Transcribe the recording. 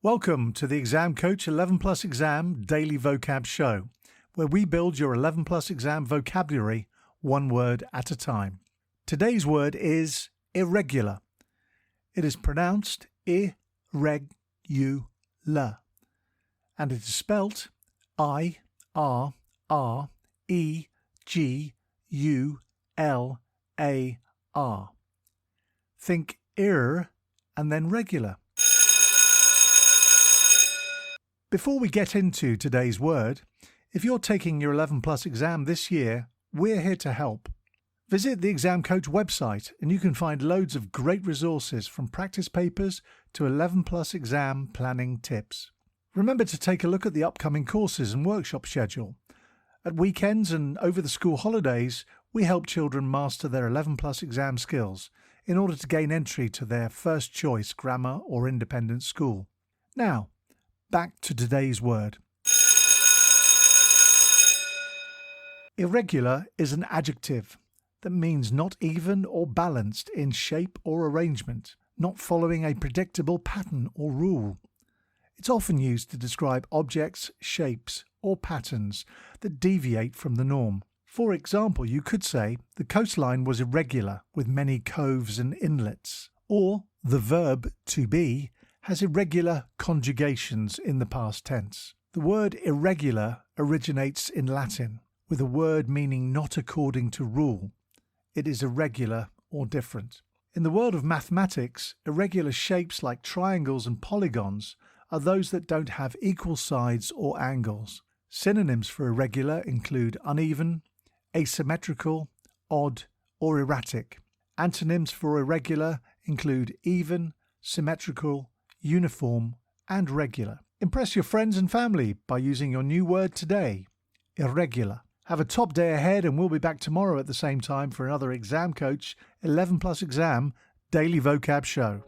Welcome to the Exam Coach 11 Plus Exam Daily Vocab Show, where we build your 11 Plus Exam vocabulary one word at a time. Today's word is irregular. It is pronounced irregular, and it is spelt I-R-R-E-G-U-L-A-R. Think ir and then regular. Before we get into today's word, if you're taking your 11 Plus exam this year, we're here to help. Visit the Exam Coach website and you can find loads of great resources from practice papers to 11 Plus exam planning tips. Remember to take a look at the upcoming courses and workshop schedule. At weekends and over the school holidays, we help children master their 11 Plus exam skills in order to gain entry to their first choice grammar or independent school. Now, back to today's word. Irregular is an adjective that means not even or balanced in shape or arrangement, not following a predictable pattern or rule. It's often used to describe objects, shapes, or patterns that deviate from the norm. For example, you could say the coastline was irregular with many coves and inlets, or the verb to be has irregular conjugations in the past tense. The word irregular originates in Latin, with a word meaning not according to rule. It is irregular or different. In the world of mathematics, irregular shapes like triangles and polygons are those that don't have equal sides or angles. Synonyms for irregular include uneven, asymmetrical, odd, or erratic. Antonyms for irregular include even, symmetrical, uniform, and regular. Impress your friends and family by using your new word today, irregular. Have a top day ahead, and we'll be back tomorrow at the same time for another Exam Coach 11 Plus Exam Daily Vocab Show.